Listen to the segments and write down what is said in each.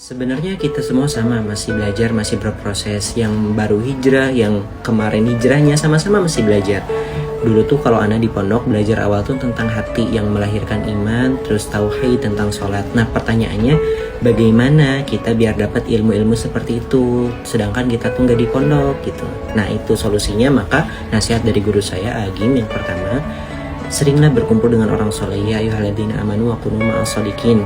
Sebenarnya kita semua sama, masih belajar, masih berproses. Yang baru hijrah, yang kemarin hijrahnya sama-sama masih belajar. Dulu tuh kalau Ana di pondok belajar awal tuh tentang hati yang melahirkan iman, terus tauhid tentang sholat. Nah pertanyaannya, bagaimana kita biar dapat ilmu-ilmu seperti itu, sedangkan kita tuh nggak di pondok gitu. Nah itu solusinya, maka nasihat dari guru saya Agim yang pertama, seringlah berkumpul dengan orang soleh. Ya ayyuhalladzina amanu wa kunu ma'as shodiqin.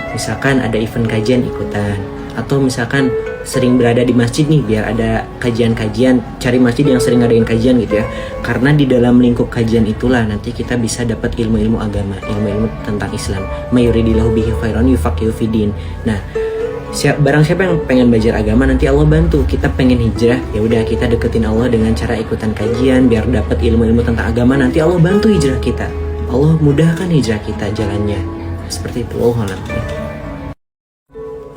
Misalkan ada event kajian ikutan, atau misalkan sering berada di masjid nih biar ada kajian-kajian, cari masjid yang sering ngadain kajian gitu ya, karena di dalam lingkup kajian itulah nanti kita bisa dapat ilmu-ilmu agama, ilmu-ilmu tentang Islam. Mayuridillahu bihi khairan yufaqihu fiddin. Nah barang siapa yang pengen belajar agama, nanti Allah bantu. Kita pengen hijrah, ya udah kita deketin Allah dengan cara ikutan kajian biar dapat ilmu-ilmu tentang agama, nanti Allah bantu hijrah kita, Allah mudahkan hijrah kita jalannya. Seperti itu.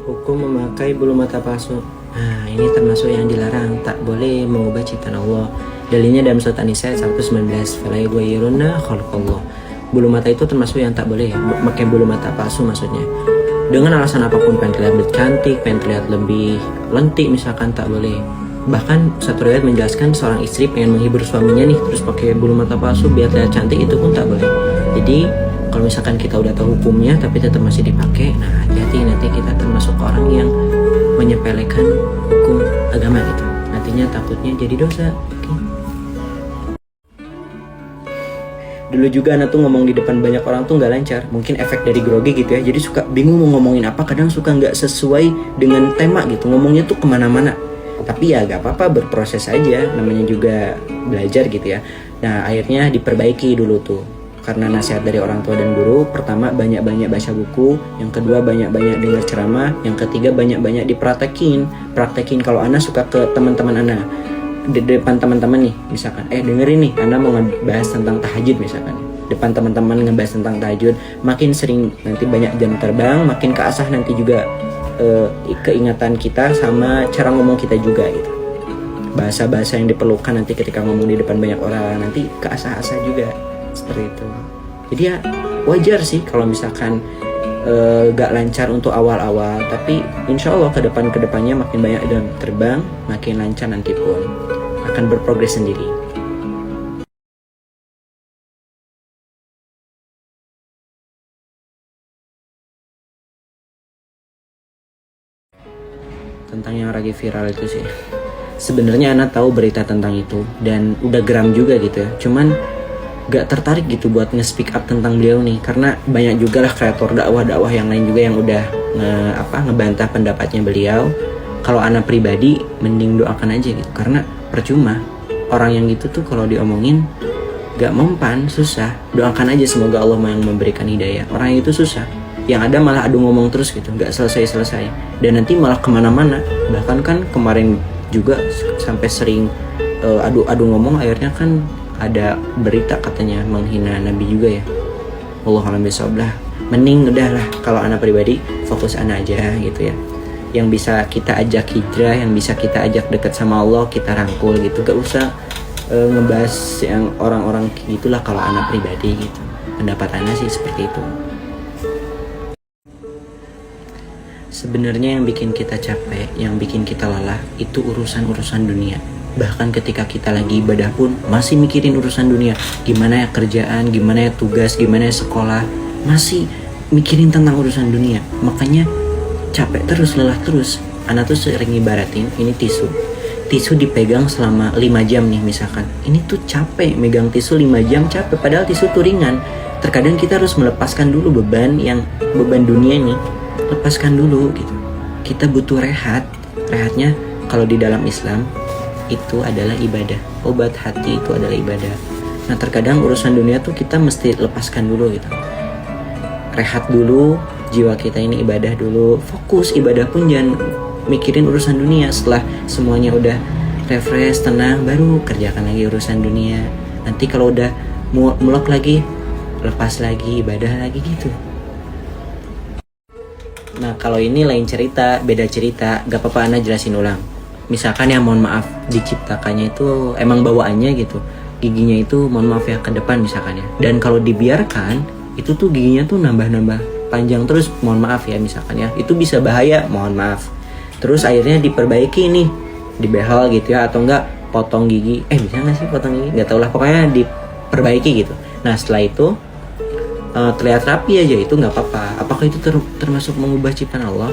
Hukum memakai bulu mata palsu. Nah ini termasuk yang dilarang, tak boleh mengubah ciptaan Allah. Dalilnya dalam surat An-Nisa 119, fala yughayyirunna khalqallah. Bulu mata itu termasuk yang tak boleh, pakai bulu mata palsu maksudnya. Dengan alasan apapun, pengen terlihat lebih cantik, pengen terlihat lebih lentik misalkan, tak boleh. Bahkan satu riwayat menjelaskan seorang istri pengen menghibur suaminya nih, terus pakai bulu mata palsu biar terlihat cantik, itu pun tak boleh. Jadi kalau misalkan kita udah tahu hukumnya tapi tetap masih dipakai, nah hati-hati, nanti kita termasuk orang yang menyepelekan hukum agama gitu. Nantinya takutnya jadi dosa. Dulu juga anak tuh ngomong di depan banyak orang tuh nggak lancar, mungkin efek dari grogi gitu ya, jadi suka bingung mau ngomongin apa, kadang suka nggak sesuai dengan tema gitu, ngomongnya tuh kemana-mana. Tapi ya gak apa-apa, berproses aja, namanya juga belajar gitu ya. Nah akhirnya diperbaiki dulu tuh, karena nasihat dari orang tua dan guru. Pertama, banyak-banyak baca buku. Yang kedua, banyak-banyak dengar ceramah. Yang ketiga, banyak-banyak praktekin. Kalau Ana suka ke teman-teman Ana, di depan teman-teman nih misalkan, dengerin nih, Ana mau ngebahas tentang tahajud misalkan, depan teman-teman ngebahas tentang tahajud, makin sering nanti banyak jam terbang, makin keasah nanti juga keingatan kita sama cara ngomong kita juga gitu. Bahasa-bahasa yang diperlukan nanti ketika ngomong di depan banyak orang, nanti keasah-asah juga. Seperti itu. Jadi ya wajar sih kalau misalkan gak lancar untuk awal-awal, tapi insya Allah kedepannya makin banyak jam terbang, makin lancar, nanti pun akan berprogres sendiri. Tentang yang lagi viral itu sih, sebenarnya Ana tahu berita tentang itu dan udah geram juga gitu ya, cuman gak tertarik gitu buat nge-speak up tentang beliau nih, karena banyak juga lah kreator dakwah yang lain juga yang udah ngebantah pendapatnya beliau. Kalau Ana pribadi mending doakan aja gitu, karena percuma orang yang gitu tuh kalau diomongin gak mempan, susah. Doakan aja semoga Allah yang memberikan hidayah. Orang yang itu susah, yang ada malah adu ngomong terus gitu, gak selesai dan nanti malah kemana-mana. Bahkan kan kemarin juga sampai sering adu ngomong, akhirnya kan ada berita katanya menghina Nabi juga ya. Wallahualam bisawab lah. Mending udahlah, kalau Ana pribadi fokus Ana aja gitu ya. Yang bisa kita ajak hijrah, yang bisa kita ajak dekat sama Allah, kita rangkul gitu. Gak usah ngebahas yang orang-orang gitulah kalau Ana pribadi gitu. Pendapat Ana sih seperti itu. Sebenarnya yang bikin kita capek, yang bikin kita lelah, itu urusan-urusan dunia. Bahkan ketika kita lagi ibadah pun masih mikirin urusan dunia. Gimana ya kerjaan, gimana ya tugas, gimana ya sekolah, masih mikirin tentang urusan dunia. Makanya capek terus, lelah terus. Ana tuh sering ibaratin ini tisu dipegang selama 5 jam nih misalkan. Ini tuh capek, megang tisu 5 jam capek, padahal tisu tuh ringan. Terkadang kita harus melepaskan dulu beban dunia nih, lepaskan dulu gitu. Kita butuh rehat. Rehatnya kalau di dalam Islam itu adalah ibadah. Obat hati itu adalah ibadah. Nah terkadang urusan dunia tuh kita mesti lepaskan dulu gitu. Rehat dulu, jiwa kita ini ibadah dulu. Fokus ibadah pun jangan mikirin urusan dunia. Setelah semuanya udah refresh, tenang, baru kerjakan lagi urusan dunia. Nanti kalau udah mulok lagi, lepas lagi, ibadah lagi gitu. Nah kalau ini lain cerita, beda cerita. Gak apa-apa Ana jelasin ulang. Misalkan ya mohon maaf, diciptakannya itu emang bawaannya gitu, giginya itu mohon maaf ya ke depan misalkan ya, dan kalau dibiarkan itu tuh giginya tuh nambah panjang terus, mohon maaf ya misalkan ya, itu bisa bahaya, mohon maaf. Terus akhirnya diperbaiki nih, dibehel gitu ya, atau enggak potong gigi, bisa nggak sih potong gigi, nggak tau lah, pokoknya diperbaiki gitu. Nah setelah itu terlihat rapi aja, itu nggak apa-apa. Apakah itu termasuk mengubah ciptaan Allah?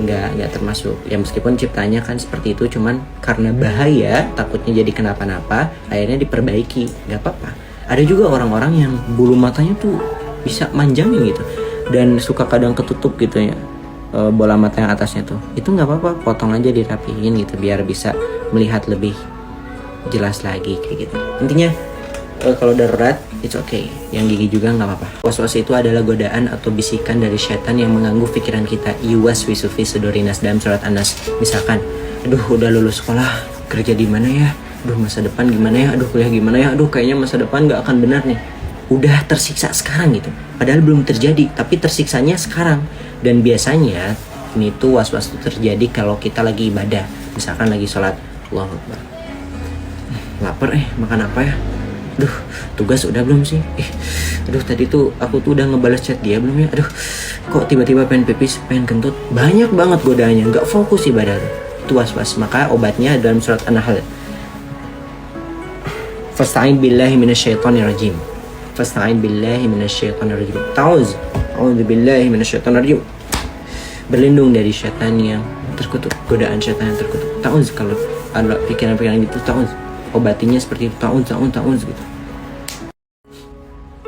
Nggak termasuk ya, meskipun ciptanya kan seperti itu, cuman karena bahaya takutnya jadi kenapa-napa akhirnya diperbaiki, nggak apa-apa. Ada juga orang-orang yang bulu matanya tuh bisa manjangin gitu dan suka kadang ketutup gitu ya, bola mata yang atasnya tuh, itu nggak apa-apa, potong aja, dirapihin gitu biar bisa melihat lebih jelas lagi kayak gitu. Intinya kalau darurat it's okay, yang gigi juga nggak apa-apa. Was-was itu adalah godaan atau bisikan dari setan yang mengganggu pikiran kita. Yuwaswisu fi sudurinas, dalam surat An-Nas. Misalkan, aduh udah lulus sekolah, kerja di mana ya? Aduh masa depan gimana ya? Aduh kuliah gimana ya? Aduh kayaknya masa depan nggak akan benar nih. Udah tersiksa sekarang gitu. Padahal belum terjadi, tapi tersiksanya sekarang. Dan biasanya ini tuh was-was itu terjadi kalau kita lagi ibadah. Misalkan lagi sholat, Allahu Akbar. Lapar makan apa ya? Aduh, tugas udah belum sih? Aduh tadi tuh aku tuh udah ngebales chat dia belum ya? Aduh, kok tiba-tiba pengen pipis, pengen kentut? Banyak banget godaannya, nggak fokus ibadah. Itu was-was. Maka obatnya dalam surat An-Nahl. Fasta'in billahi minasyaitonir rajim. Fasta'in billahi minasyaitonir rajim. A'udzu billahi minasyaitonir rajim. Berlindung dari syaitan yang terkutuk, godaan syaitan yang terkutuk. Ta'uz, kalau ada pikiran-pikiran gitu, ta'uz. Obatinya seperti itu, ta'uz gitu.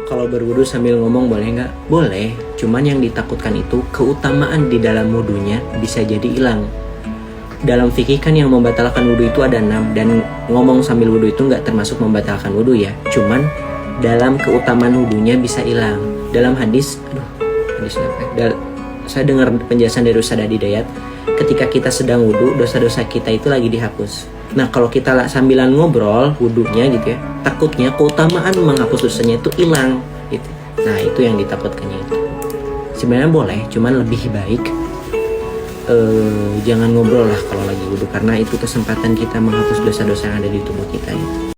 Kalau berwudu sambil ngomong boleh nggak? Boleh, cuman yang ditakutkan itu keutamaan di dalam wudunya bisa jadi hilang. Dalam fikih kan yang membatalkan wudu itu ada 6, dan ngomong sambil wudu itu nggak termasuk membatalkan wudu ya. Cuman dalam keutamaan wudunya bisa hilang. Dalam hadis apa? Saya dengar penjelasan dari Ustaz Hidayat, ketika kita sedang wudu, dosa-dosa kita itu lagi dihapus. Nah kalau kita sambilan ngobrol wudunya gitu ya, takutnya keutamaan menghapus dosanya itu hilang gitu. Nah itu yang ditakutkannya itu. Sebenarnya boleh, cuman lebih baik jangan ngobrol lah kalau lagi wudu, karena itu kesempatan kita menghapus dosa-dosa yang ada di tubuh kita gitu.